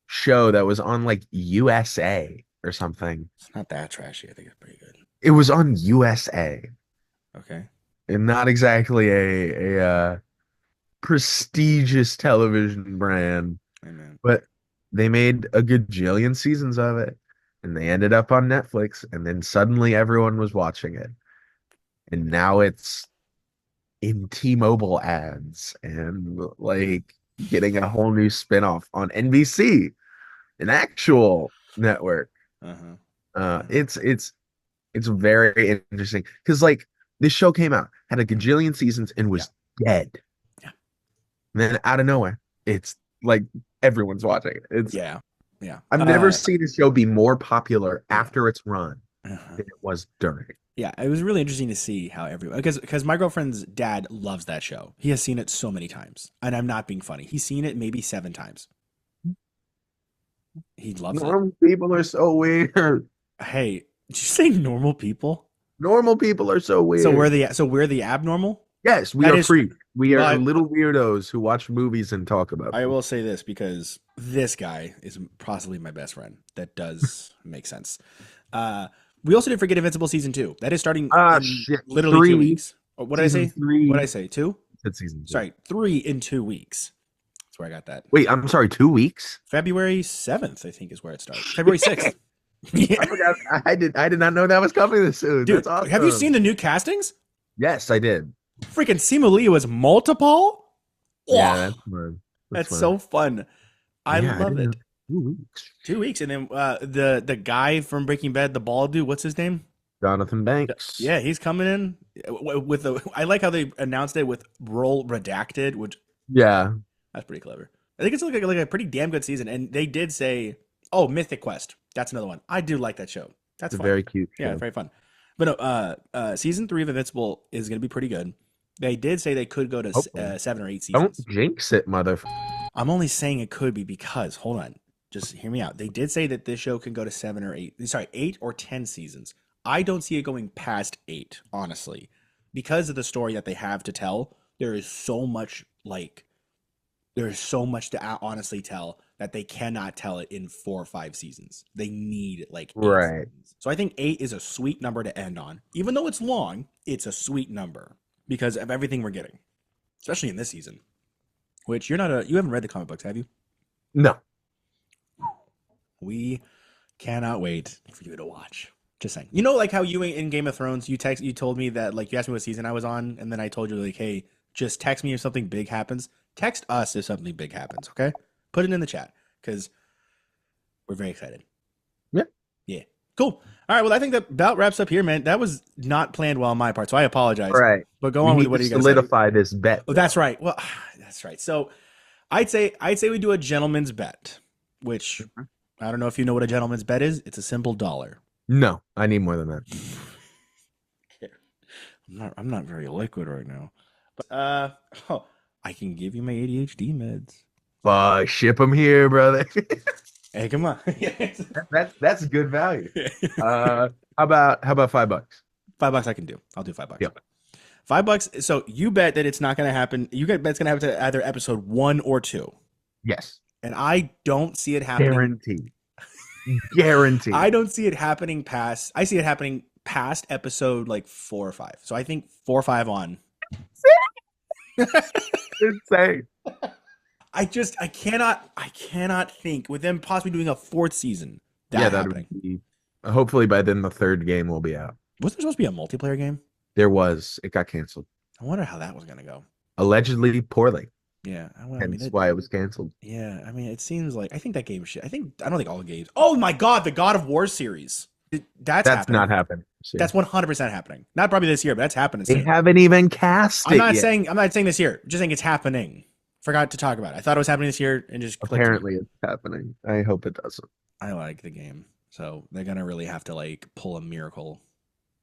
show that was on like USA or something. It's not that trashy. I think it's pretty good. It was on USA Okay. and not exactly a prestigious television brand, Amen. but they made a gajillion seasons of it and they ended up on Netflix and then suddenly everyone was watching it. And now it's in T-Mobile ads and like getting a whole new spinoff on NBC, an actual network. Uh-huh. Uh, Uh-huh. it's it's it's very interesting because like this show came out, had a Mhm. gajillion seasons and Yeah. was dead. Yeah. And then out of nowhere, it's like everyone's watching it. It's Yeah. Yeah. I've never seen a show be more popular Yeah. after its run Uh-huh. than it was during. Yeah, it was really interesting to see how everyone because my girlfriend's dad loves that show. He has seen it so many times, and I'm not being funny. He's seen it maybe 7 times. He loves it. Normal people are so weird. Hey, did you say normal people? Normal people are so So we're weird. the abnormal? Yes, we That are is freaks. We well, are little weirdos who watch movies and talk about I them. will say this because this guy is possibly my best friend. That does make sense. Uh, we also did forget Invincible season 2. That is starting Ah, in shit. literally two Three, weeks. Oh, what did I season say? What did I three. say? Two? Said season two. Sorry, 3 in 2 weeks. That's where I got that. Wait, I'm sorry, 2 weeks? February 7th, I think, is where it starts. February 6th. I Yeah. forgot. I did not know that was coming this soon. That's Dude, have you seen awesome. the new castings? Yes, I did. Freaking Simu Liu is multiple? Yeah, Oh, that's fun. That's that's fun. so fun. I Yeah, I love didn't know. it. 2 weeks. 2 weeks. And then the guy from Breaking Bad, the bald dude, what's his name? Jonathan Banks. Yeah, he's coming in with the. I like how they announced it with role redacted, which Yeah, that's pretty clever. I think it's like a pretty damn good season. And they did say, oh, Mythic Quest. That's another one. I do like that show. That's it's a fun. very cute Yeah, show. very fun. But no, season 3 of Invincible is going to be pretty good. They did say they could go to Hopefully. 7 or 8 seasons. Don't jinx it, mother. I'm only saying it could be because, hold on, just hear me out. They did say that this show can go to 7 or 8, sorry, 8 or 10 seasons. I don't see it going past 8, honestly, because of the story that they have to tell. There is so much, there's so much to honestly tell that they cannot tell it in 4 or 5 seasons. They need like 8 Right. seasons. So I think 8 is a sweet number to end on. Even though it's long, it's a sweet number because of everything we're getting, especially in this season. Which you haven't read the comic books, have you? No. We cannot wait for you to watch. Just saying. You know, like how you in Game of Thrones, you told me that like you asked me what season I was on, and then I told you like, hey, just text me if something big happens. Text us if something big happens, okay? Put it in the chat because we're very excited. Yeah. Yeah. Cool. All right. Well, I think that about wraps up here, man. That was not planned well on my part, so I All apologize. right. But go We on with need what to do you guys say? solidify this bet, Oh, though. that's right. Well, that's right. So I'd say we do a gentleman's bet, which I don't know if you know what a gentleman's bet is. It's a simple dollar. No, I need more than that. I'm not very liquid right now. But oh, I can give you my ADHD meds. Fuck, ship them here, brother. Hey, come on. That's good value. How about $5? $5 I can do. I'll do $5. Yep. $5. So you bet that it's not going to happen. You bet it's going to happen to either episode 1 or 2, Yes. and I don't see it happening. Guarantee. Guarantee. I don't see it happening past. I see it happening past episode like 4 or 5. So I think 4 or 5 on. Insane. I cannot think with them possibly doing a fourth season Yeah, that that would happening. be. Hopefully by then the third game will be out. Wasn't there supposed to be a multiplayer game? There was. It got canceled. I wonder how that was gonna go. Allegedly poorly. Yeah, I mean, Hence why it was canceled. yeah, I mean, it seems like I think that game is shit. I don't think all games. Oh my God, the God of War series. That's That's happening. not happening. See. That's 100% happening. Not probably this year, but that's happening They soon. haven't even cast I'm it not yet. saying this year. I'm just saying it's happening. Forgot to talk about it. I thought it was happening this year and just clicked me. Apparently it's happening. I hope it doesn't. I like the game, so they're gonna really have to like pull a miracle.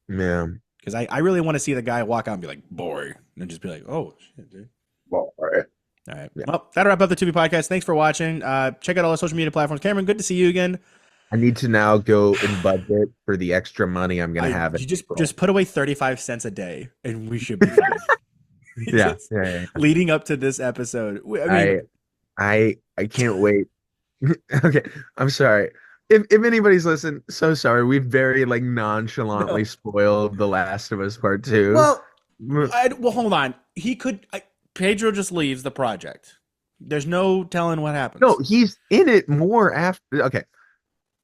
Yeah. Because I really want to see the guy walk out and be like, boy, and just be like, oh shit, dude. Well, all right. All right. Yeah. Well, that'll wrap up the Tu-Vie podcast. Thanks for watching. Check out all our social media platforms. Cameron, good to see you again. I need to now go and budget for the extra money I'm gonna have. You just put away 35 cents a day, and we should be fine. Yeah. Leading up to this episode, I mean, I can't wait. Okay, I'm sorry. If anybody's listened, so sorry. We've very like nonchalantly spoiled The Last of Us Part 2. well, hold on. Pedro just leaves the project. There's no telling what happens. No, he's in it more after. Okay.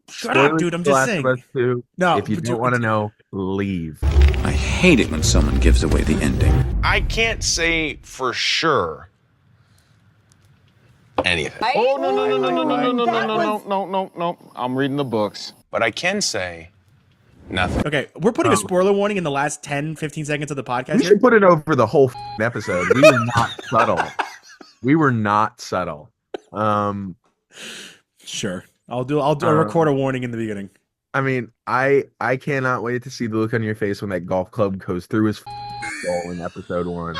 Shut up, dude. I'm just saying. The Last of Us 2. No, if you don't want to know, leave. I hate it when someone gives away the ending. I can't say for sure anything. Oh, No. I'm reading the books. But I can say nothing. Okay, we're putting a spoiler warning in the last 10, 15 seconds of the podcast. We here. should put it over the whole episode. We were not subtle. We were not subtle. Sure. I'll record a warning in the beginning. I mean, I cannot wait to see the look on your face when that golf club goes through his goal in episode 1.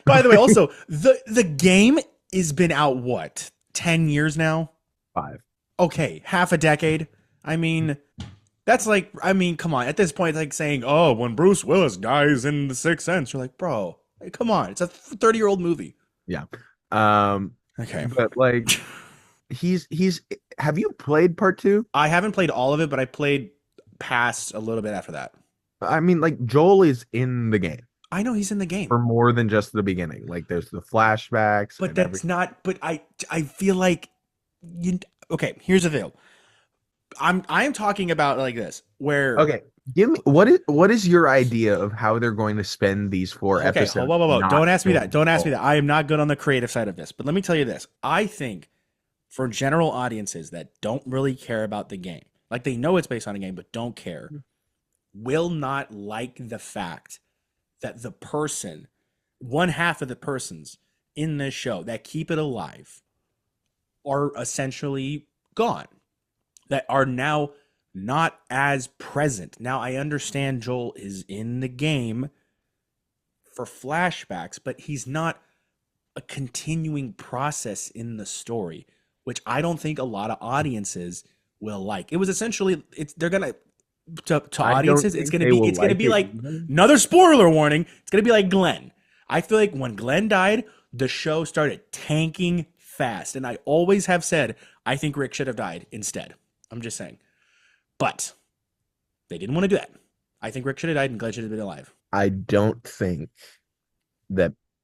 By the way, also, the game has been out, what, 10 years now? 5. Okay, half a decade. I mean, that's like, come on. At this point, it's like saying, oh, when Bruce Willis dies in The Sixth Sense, you're like, bro, come on. It's a 30-year-old movie. Yeah. Okay. But like, he's. Have you played Part 2? I haven't played all of it, but I played past a little bit after that. I mean, like, Joel is in the game I know he's in the game. for more than just the beginning. Like, there's the flashbacks. But and that's not. But I feel like you. Okay, here's the deal. I am talking about like this, where Okay, give me what is your idea of how they're going to spend these 4 Okay, episodes? whoa. not Don't ask me that. doing Don't ask me Joel? that. I am not good on the creative side of this. But let me tell you this. I think for general audiences that don't really care about the game, like they know it's based on a game, but don't care, will not like the fact that the person, one half of the persons in this show that keep it alive are essentially gone, that are now not as present. Now, I understand Joel is in the game for flashbacks, but he's not a continuing process in the story, which I don't think a lot of audiences will like. It was essentially, they're gonna to I audiences, don't it's think gonna they be will it's gonna be it like either. another spoiler warning. It's gonna be like Glenn. I feel like when Glenn died, the show started tanking fast, and I always have said I think Rick should have died instead. I'm just saying, but they didn't want to do that. I think Rick should have died and Glenn should have been alive. I don't think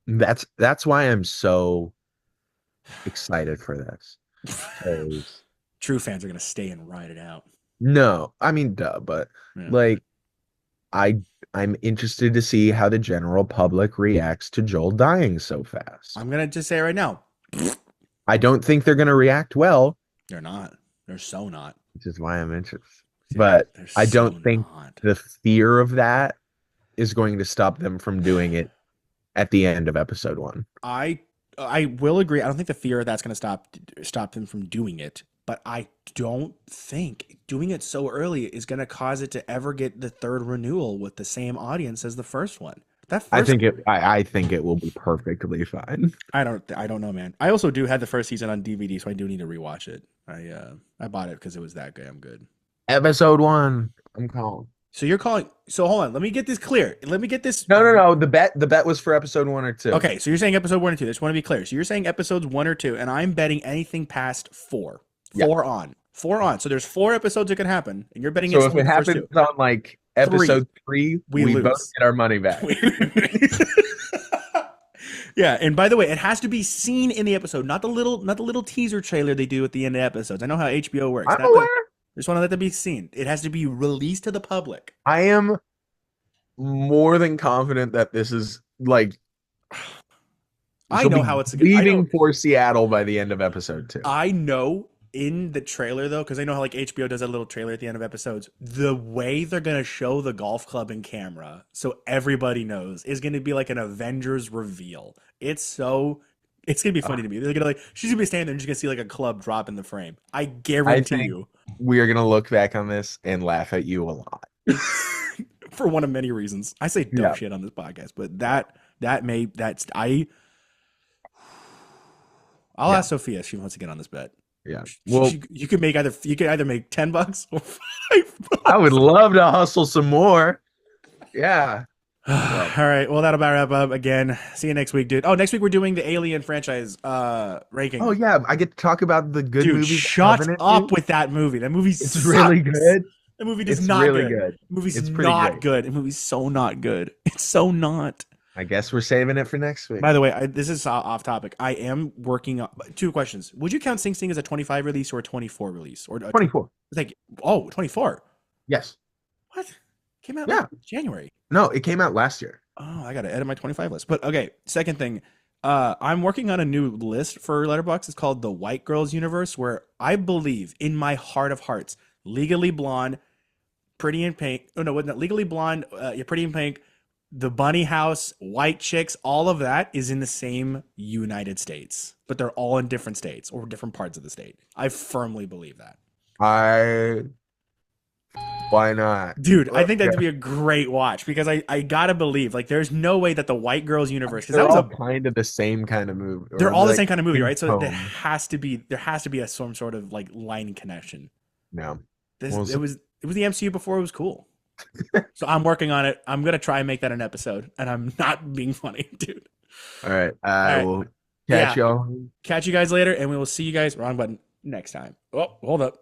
that's why I'm so excited for this. 'Cause- True fans are gonna stay and ride it out. no, I mean, duh, but Yeah. like, I'm interested to see how the general public reacts to Joel dying so fast. I'm gonna just say right now, I don't think they're gonna react well, they're not. They're so not. which is why I'm interested. Yeah, But they're I so don't think not. the fear of that is going to stop them from doing it at the end of episode 1. I will agree. I don't think the fear of that's going to stop them from doing it, but I don't think doing it so early is going to cause it to ever get the third renewal with the same audience as the first one. I think it will be perfectly fine. I don't know, man. I also do have the first season on DVD, so I do need to rewatch it. I bought it because it was that damn good. Episode 1, I'm calling. So you're calling. So hold on. Let me get this clear. Let me get this. No. The bet was for episode 1 or 2. Okay, so you're saying episode 1 or 2. I just want to be clear. So you're saying episodes 1 or 2, and I'm betting anything past 4. Yeah. 4 on. 4 on. So there's 4 episodes that can happen, and you're betting So it's if the it first happens 2. on like Episode 3, we we both lose. get our money back. Yeah, and by the way, it has to be seen in the episode, not the little teaser trailer they do at the end of episodes. I know how HBO works. I'm aware. Just want to let that be seen. It has to be released to the public. I am more than confident that this is like I know how it's leaving for Seattle by the end of episode 2. I know in the trailer though, because I know how like HBO does a little trailer at the end of episodes. The way they're gonna show the golf club in camera, so everybody knows, is gonna be like an Avengers reveal. It's gonna be funny to me. They're gonna like she's gonna be standing there and you're just gonna see like a club drop in the frame. I guarantee you. We are gonna look back on this and laugh at you a lot. For one of many reasons. I say dumb shit on this podcast, but I'll ask Sophia if she wants to get on this bet. Yeah. Well, you could either make $10 or $5. I would love to hustle some more. Yeah. All right. Well, that'll about wrap up. Again, see you next week, dude. Oh, next week we're doing the Alien franchise ranking. Oh yeah, I get to talk about the good movies. Shut up with that movie. That movie sucks. Really good. The movie is not really good. The movie's it's pretty not good. The movie's so not good. It's so not. I guess we're saving it for next week. By the way, this is off topic. I am working on 2 questions. Would you count Sing Sing as a 25 release or a 24 release? Or 24. Like 24. Yes. What? Came out like January. No, it came out last year. Oh, I got to edit my 25 list. But okay, second thing. I'm working on a new list for Letterboxd. It's called the White Girls Universe, where I believe in my heart of hearts, Legally Blonde, Pretty in Pink. Oh no, wasn't it Legally Blonde? Pretty in Pink, The Bunny House, White Chicks. All of that is in the same United States, but they're all in different states or different parts of the state. I firmly believe that. Why not? Dude, I think that'd be a great watch because I gotta believe like there's no way that the White Girls Universe because that was kind of the same kind of movie. They're all the same kind of movie, right? So there has to be some sort of like line connection. No, it was the MCU before it was cool. So I'm working on it. I'm gonna try and make that an episode, and I'm not being funny, dude. All right, I will catch y'all. Catch you guys later, and we will see you guys. Wrong button. Next time. Oh, hold up.